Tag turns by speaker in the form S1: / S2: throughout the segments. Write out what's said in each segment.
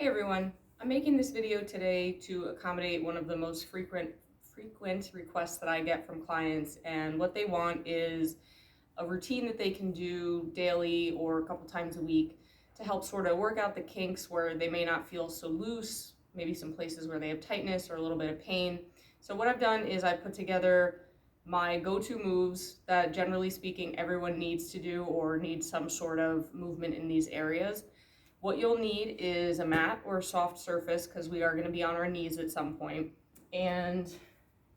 S1: Hey everyone, I'm making this video today to accommodate one of the most frequent requests that I get from clients, and what they want is a routine that they can do daily or a couple times a week to help sort of work out the kinks where they may not feel so loose, maybe some places where they have tightness or a little bit of pain. So what I've done is I put together my go-to moves that generally speaking everyone needs to do or needs some sort of movement in these areas. What you'll need is a mat or a soft surface because we are going to be on our knees at some point. And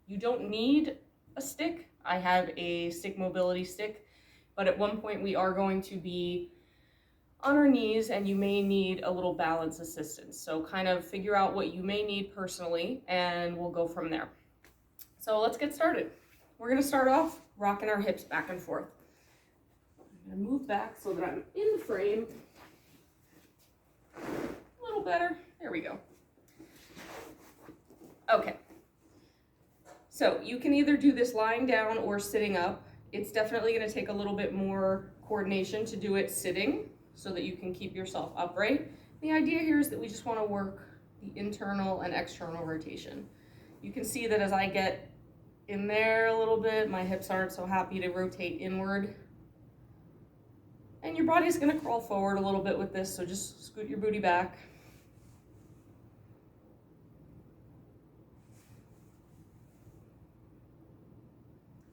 S1: you don't need a stick. I have a stick mobility stick, but at one point we are going to be on our knees and you may need a little balance assistance. So kind of figure out what you may need personally and we'll go from there. So let's get started. We're going to start off rocking our hips back and forth. I'm going to move back so that I'm in the frame. A little better. There we go. Okay. So you can either do this lying down or sitting up. It's definitely going to take a little bit more coordination to do it sitting so that you can keep yourself upright. The idea here is that we just want to work the internal and external rotation. You can see that as I get in there a little bit, my hips aren't so happy to rotate inward. And your body's going to crawl forward a little bit with this, so just scoot your booty back.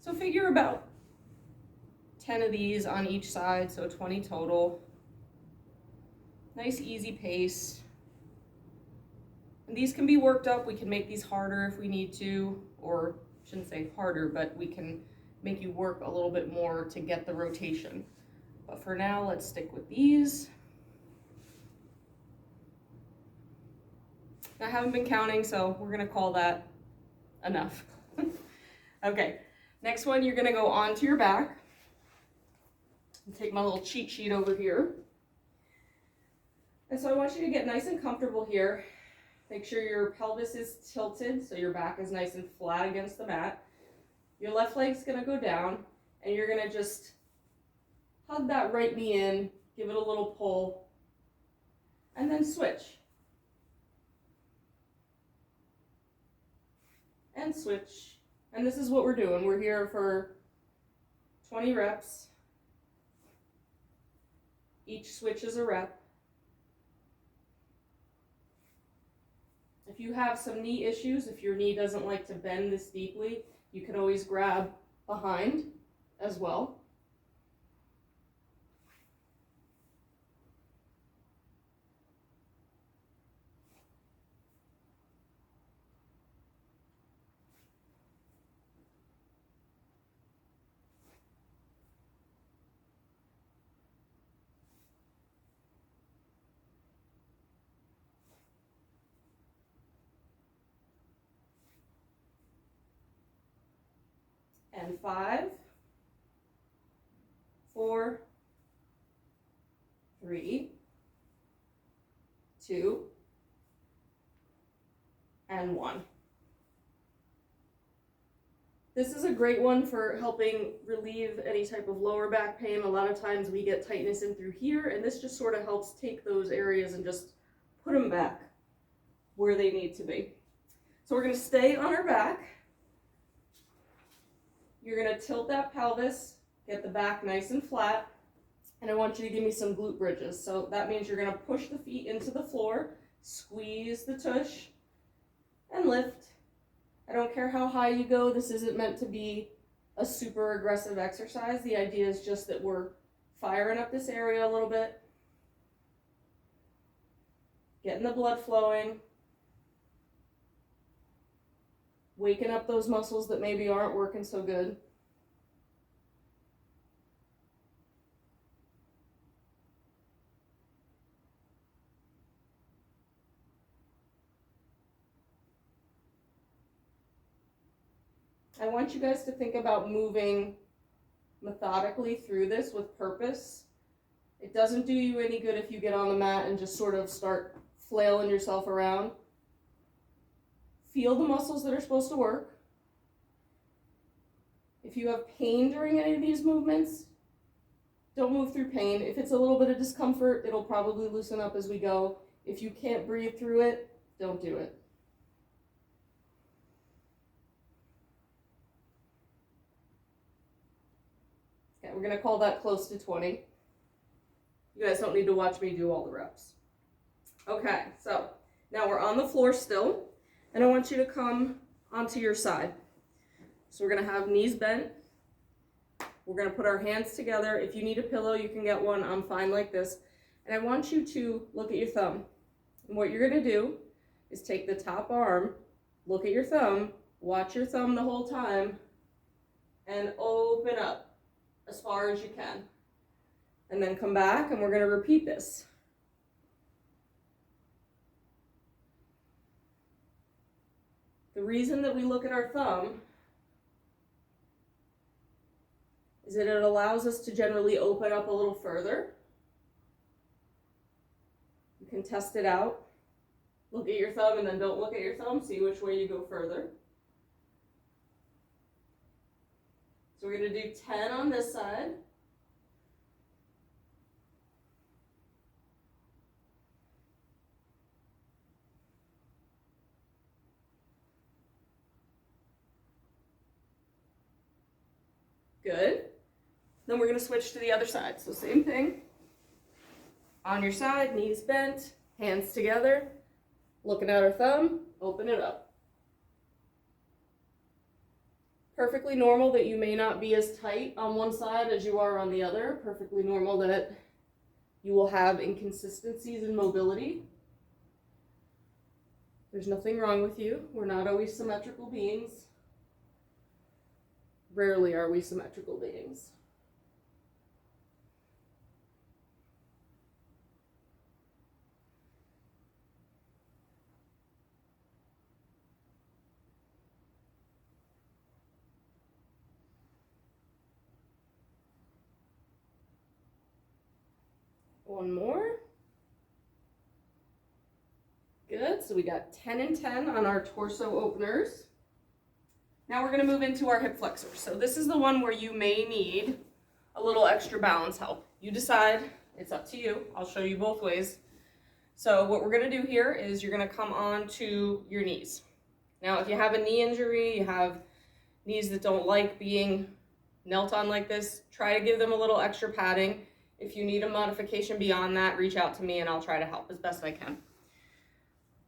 S1: So figure about 10 of these on each side, so 20 total. Nice easy pace. And these can be worked up. We can make these harder if we need to, or shouldn't say harder, but we can make you work a little bit more to get the rotation. But for now, let's stick with these. I haven't been counting, so we're gonna call that enough. Okay, next one, you're gonna go onto your back. And take my little cheat sheet over here. And so I want you to get nice and comfortable here. Make sure your pelvis is tilted, so your back is nice and flat against the mat. Your left leg's gonna go down, and you're gonna just hug that right knee in, give it a little pull, and then switch. And switch. And this is what we're doing. We're here for 20 reps. Each switch is a rep. If you have some knee issues, if your knee doesn't like to bend this deeply, you can always grab behind as well. And 5, 4, 3, 2, and 1. This is a great one for helping relieve any type of lower back pain. A lot of times we get tightness in through here, and this just sort of helps take those areas and just put them back where they need to be. So we're going to stay on our back. You're going to tilt that pelvis, get the back nice and flat, and I want you to give me some glute bridges. So that means you're going to push the feet into the floor, squeeze the tush, and lift. I don't care how high you go. This isn't meant to be a super aggressive exercise. The idea is just that we're firing up this area a little bit, getting the blood flowing, waking up those muscles that maybe aren't working so good. I want you guys to think about moving methodically through this with purpose. It doesn't do you any good if you get on the mat and just sort of start flailing yourself around. Feel the muscles that are supposed to work. If you have pain during any of these movements, don't move through pain. If it's a little bit of discomfort, it'll probably loosen up as we go. If you can't breathe through it, don't do it. Okay, we're gonna call that close to 20. You guys don't need to watch me do all the reps. Okay, so now we're on the floor still, and I want you to come onto your side. So we're gonna have knees bent. We're gonna put our hands together. If you need a pillow, you can get one. I'm fine like this. And I want you to look at your thumb. And what you're gonna do is take the top arm, look at your thumb, watch your thumb the whole time, and open up as far as you can. And then come back, and we're gonna repeat this. The reason that we look at our thumb is that it allows us to generally open up a little further. You can test it out. Look at your thumb and then don't look at your thumb. See which way you go further. So we're going to do 10 on this side. Good. Then we're going to switch to the other side. So same thing. On your side, knees bent, hands together, looking at our thumb, open it up. Perfectly normal that you may not be as tight on one side as you are on the other. Perfectly normal that you will have inconsistencies in mobility. There's nothing wrong with you. We're not always symmetrical beings. Rarely are we symmetrical beings. One more. Good, so we got 10 and 10 on our torso openers. Now we're gonna move into our hip flexors. So this is the one where you may need a little extra balance help. You decide, it's up to you. I'll show you both ways. So what we're gonna do here is you're gonna come on to your knees. Now, if you have a knee injury, you have knees that don't like being knelt on like this, try to give them a little extra padding. If you need a modification beyond that, reach out to me and I'll try to help as best I can.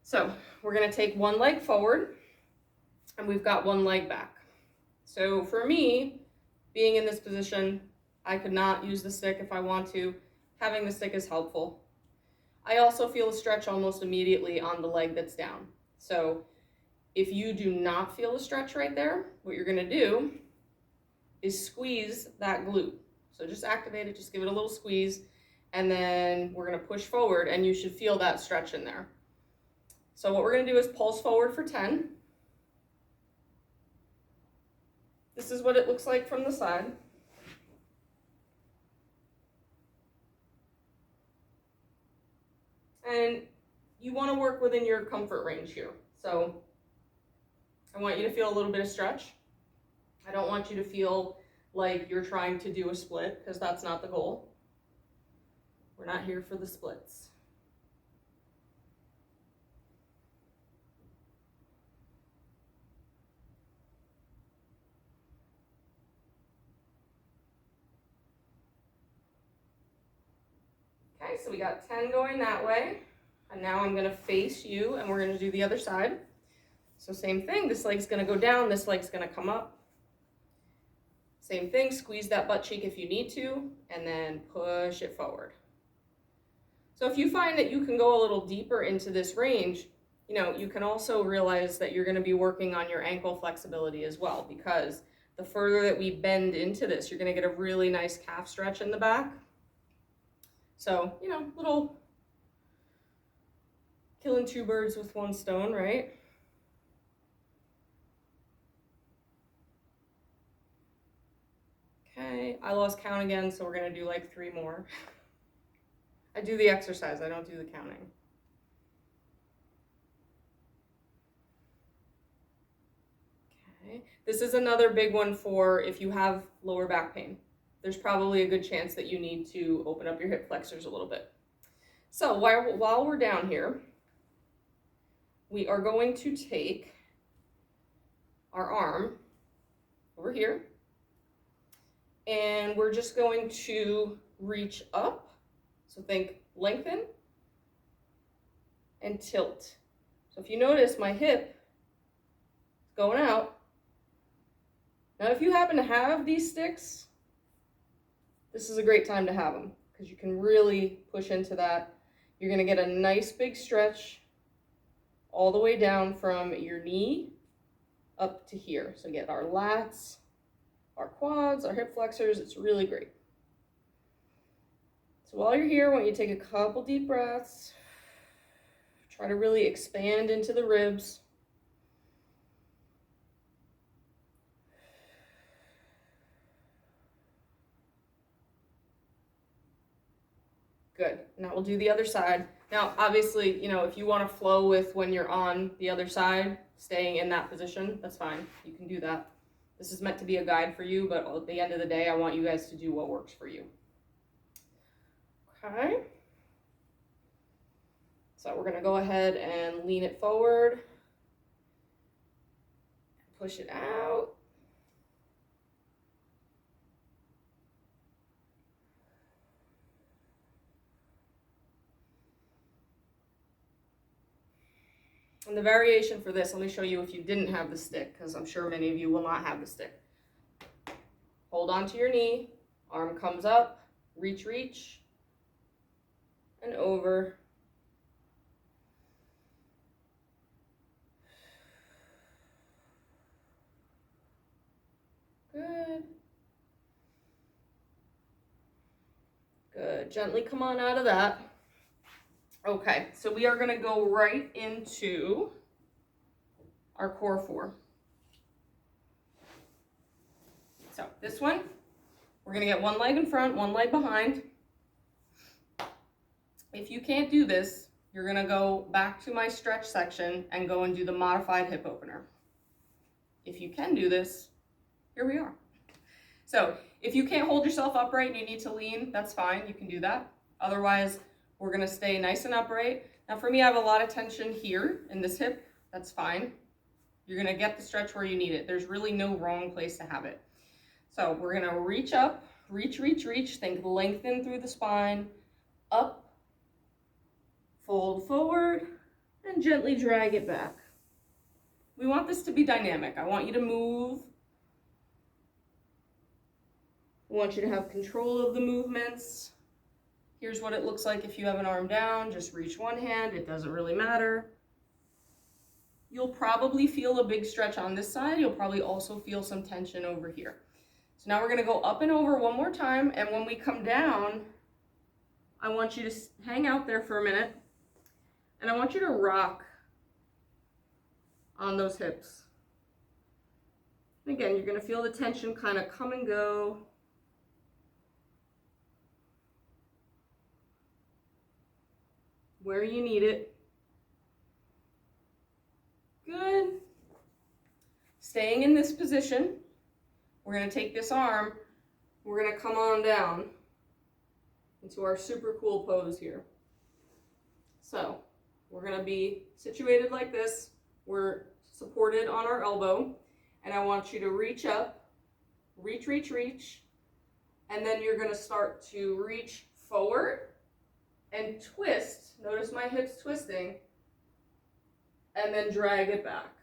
S1: So we're gonna take one leg forward and we've got one leg back. So for me, being in this position, I could not use the stick if I want to. Having the stick is helpful. I also feel a stretch almost immediately on the leg that's down. So if you do not feel a stretch right there, what you're gonna do is squeeze that glute. So just activate it, just give it a little squeeze, and then we're gonna push forward and you should feel that stretch in there. So what we're gonna do is pulse forward for 10. This is what it looks like from the side. And you wanna work within your comfort range here. So I want you to feel a little bit of stretch. I don't want you to feel like you're trying to do a split, because that's not the goal. We're not here for the splits. Okay, so we got 10 going that way. And now I'm gonna face you and we're gonna do the other side. So same thing, this leg's gonna go down, this leg's gonna come up. Same thing, squeeze that butt cheek if you need to, and then push it forward. So if you find that you can go a little deeper into this range, you can also realize that you're gonna be working on your ankle flexibility as well, because the further that we bend into this, you're gonna get a really nice calf stretch in the back. So, little killing two birds with one stone, right? Okay, I lost count again, so we're gonna do like 3 more. I do the exercise, I don't do the counting. Okay, this is another big one for if you have lower back pain. There's probably a good chance that you need to open up your hip flexors a little bit. So while we're down here, we are going to take our arm over here, and we're just going to reach up. So think lengthen and tilt. So if you notice, my hip is going out. Now, if you happen to have these sticks, this is a great time to have them because you can really push into that. You're going to get a nice big stretch all the way down from your knee up to here. So get our lats, our quads, our hip flexors. It's really great. So while you're here, I want you to take a couple deep breaths. Try to really expand into the ribs. Good. Now we'll do the other side. Now, obviously, you know, if you want to flow with when you're on the other side, staying in that position, that's fine. You can do that. This is meant to be a guide for you, but at the end of the day, I want you guys to do what works for you. Okay. So we're going to go ahead and lean it forward. Push it out. And the variation for this, let me show you if you didn't have the stick, because I'm sure many of you will not have the stick. Hold on to your knee, arm comes up, reach, reach, and over. Good. Good. Gently come on out of that. Okay, so we are going to go right into our core four. So this one, we're going to get one leg in front, one leg behind. If you can't do this, you're going to go back to my stretch section and go and do the modified hip opener. If you can do this, here we are. So if you can't hold yourself upright and you need to lean, that's fine. You can do that. Otherwise, we're going to stay nice and upright. Now for me, I have a lot of tension here in this hip. That's fine. You're going to get the stretch where you need it. There's really no wrong place to have it. So we're going to reach up, reach, reach, reach. Think lengthen through the spine, up, fold forward, and gently drag it back. We want this to be dynamic. I want you to move. I want you to have control of the movements. Here's what it looks like if you have an arm down. Just reach one hand. It doesn't really matter. You'll probably feel a big stretch on this side. You'll probably also feel some tension over here. So now we're going to go up and over one more time. And when we come down, I want you to hang out there for a minute. And I want you to rock on those hips. And again, you're going to feel the tension kind of come and go. Where you need it. Good. Staying in this position, we're going to take this arm, we're going to come on down into our super cool pose here. So we're going to be situated like this. We're supported on our elbow, and I want you to reach up, reach, reach, reach, and then you're going to start to reach forward and twist. Notice my hips twisting, and then drag it back.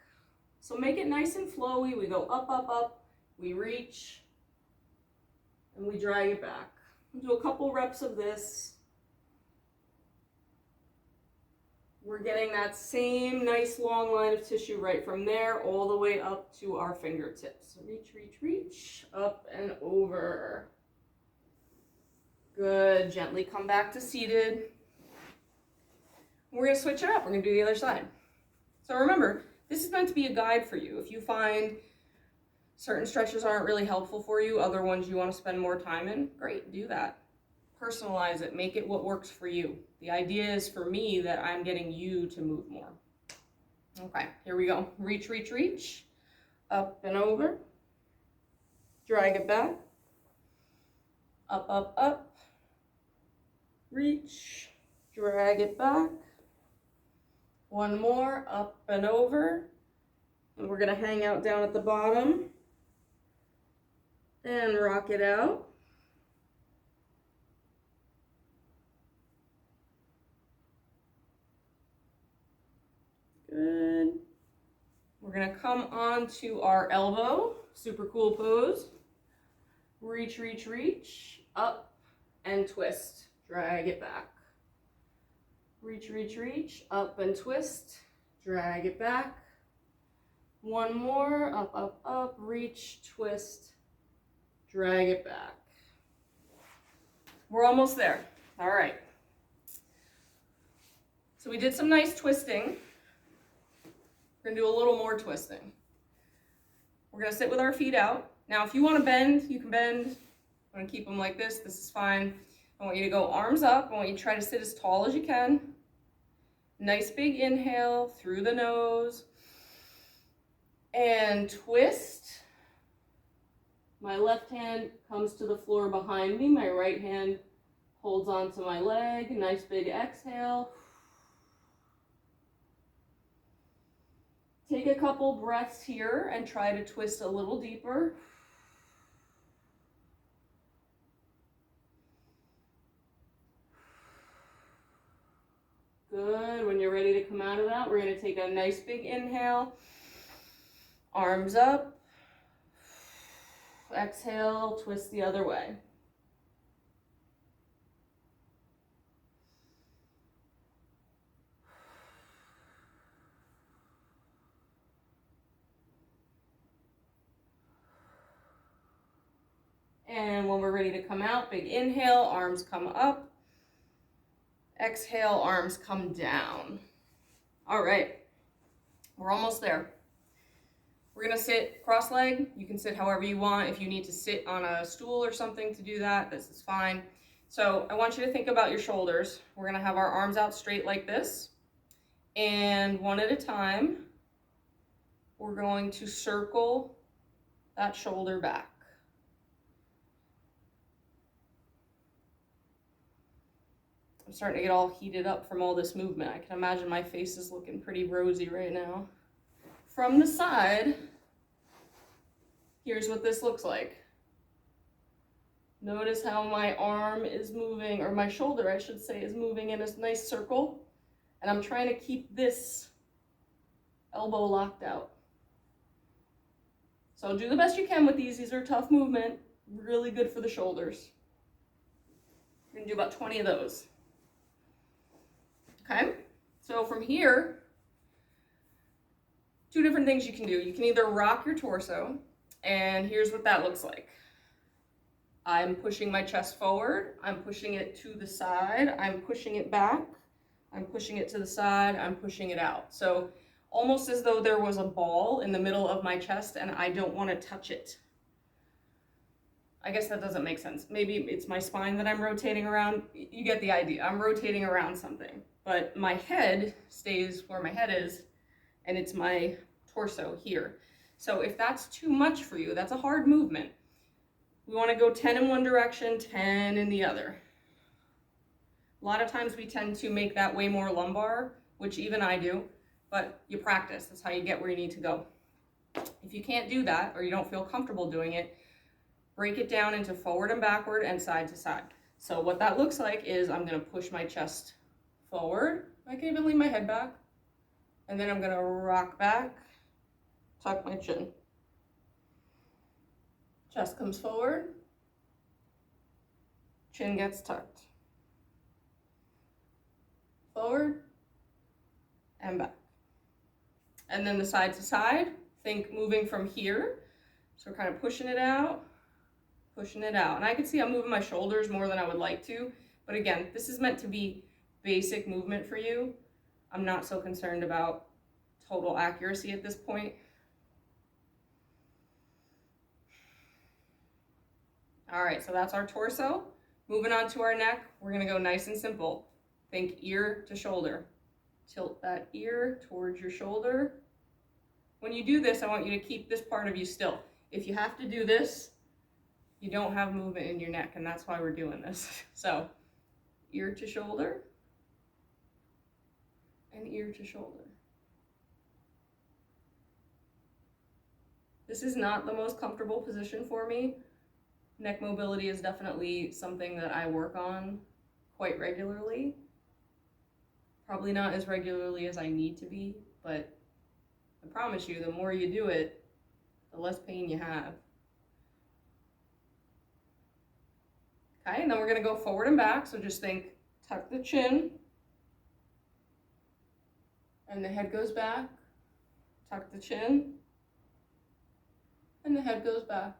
S1: So make it nice and flowy. We go up, up, up, we reach, and we drag it back. We'll do a couple reps of this. We're getting that same nice long line of tissue right from there all the way up to our fingertips. So reach, reach, reach, up and over. Good. Gently come back to seated. We're going to switch it up. We're going to do the other side. So remember, this is meant to be a guide for you. If you find certain stretches aren't really helpful for you, other ones you want to spend more time in, great, do that. Personalize it. Make it what works for you. The idea is for me that I'm getting you to move more. Okay, here we go. Reach, reach, reach. Up and over. Drag it back. Up, up, up. Reach. drag it back. One more, up and over. And we're gonna hang out down at the bottom and rock it out. Good. We're gonna come onto our elbow, super cool pose. Reach, reach, reach, up and twist, drag it back. Reach, reach, reach, up and twist, drag it back. One more, up, up, up, reach, twist, drag it back. We're almost there. All right. So we did some nice twisting. We're gonna do a little more twisting. We're gonna sit with our feet out. Now, if you wanna bend, you can bend. I'm gonna keep them like this. This is fine. I want you to go arms up. I want you to try to sit as tall as you can. Nice big inhale through the nose. And twist. My left hand comes to the floor behind me. My right hand holds onto my leg. Nice big exhale. Take a couple breaths here and try to twist a little deeper. Good. When you're ready to come out of that, we're going to take a nice big inhale. Arms up. Exhale, twist the other way. And when we're ready to come out, big inhale, arms come up. Exhale, arms come down. All right, we're almost there. We're gonna sit cross-legged. You can sit however you want. If you need to sit on a stool or something to do that, this is fine. So I want you to think about your shoulders. We're gonna have our arms out straight like this. And one at a time, we're going to circle that shoulder back. I'm starting to get all heated up from all this movement. I can imagine my face is looking pretty rosy right now. From the side, here's what this looks like. Notice how my arm is moving, or my shoulder, I should say, is moving in a nice circle. And I'm trying to keep this elbow locked out. So do the best you can with these. These are tough movement, really good for the shoulders. We're gonna do about 20 of those. Okay, so from here, two different things you can do. You can either rock your torso, and here's what that looks like. I'm pushing my chest forward, I'm pushing it to the side, I'm pushing it back, I'm pushing it to the side, I'm pushing it out. So almost as though there was a ball in the middle of my chest and I don't want to touch it. I guess that doesn't make sense. Maybe it's my spine that I'm rotating around. You get the idea. I'm rotating around something, but my head stays where my head is, and it's my torso here. So if that's too much for you, that's a hard movement. We want to go 10 in one direction, 10 in the other. A lot of times we tend to make that way more lumbar, which even I do, but you practice. That's how you get where you need to go. If you can't do that, or you don't feel comfortable doing it, break it down into forward and backward and side to side. So what that looks like is I'm going to push my chest forward. I can even lean my head back. And then I'm going to rock back, tuck my chin. Chest comes forward, chin gets tucked. Forward and back. And then the side to side, think moving from here. So we're kind of pushing it out. And I can see I'm moving my shoulders more than I would like to. But again, this is meant to be basic movement for you. I'm not so concerned about total accuracy at this point. All right, so that's our torso. Moving on to our neck, we're gonna go nice and simple. Think ear to shoulder. Tilt that ear towards your shoulder. When you do this, I want you to keep this part of you still. If you have to do this, you don't have movement in your neck, and that's why we're doing this. So, ear to shoulder, and ear to shoulder. This is not the most comfortable position for me. Neck mobility is definitely something that I work on quite regularly. Probably not as regularly as I need to be, but I promise you, the more you do it, the less pain you have. Okay, and then we're gonna go forward and back, so just think, tuck the chin, and the head goes back, tuck the chin, and the head goes back.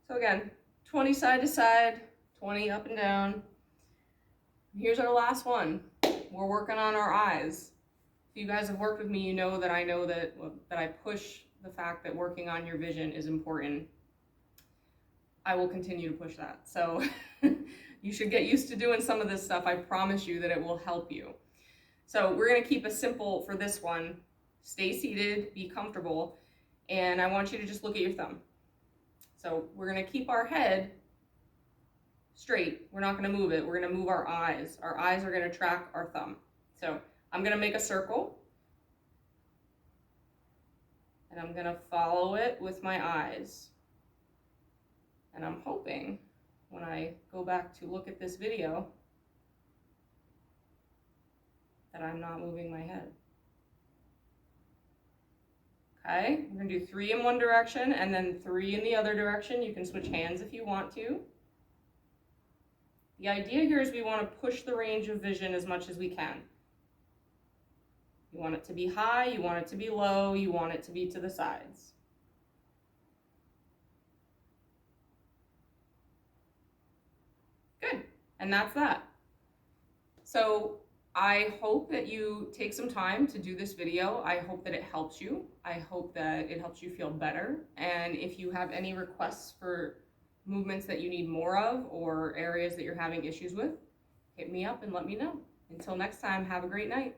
S1: So again, 20 side to side, 20 up and down. Here's our last one. We're working on our eyes. If you guys have worked with me, you know that I push the fact that working on your vision is important. I will continue to push that. So you should get used to doing some of this stuff. I promise you that it will help you. So we're gonna keep it simple for this one. Stay seated, be comfortable, and I want you to just look at your thumb. So we're gonna keep our head straight. We're not gonna move it. We're gonna move our eyes. Our eyes are gonna track our thumb. So I'm gonna make a circle, and I'm gonna follow it with my eyes. And I'm hoping when I go back to look at this video that I'm not moving my head. Okay, we're gonna do 3 in one direction and then 3 in the other direction. You can switch hands if you want to. The idea here is we want to push the range of vision as much as we can. You want it to be high, you want it to be low, you want it to be to the sides. Good, and that's that. So I hope that you take some time to do this video. I hope that it helps you. I hope that it helps you feel better. And if you have any requests for movements that you need more of or areas that you're having issues with, hit me up and let me know. Until next time, have a great night.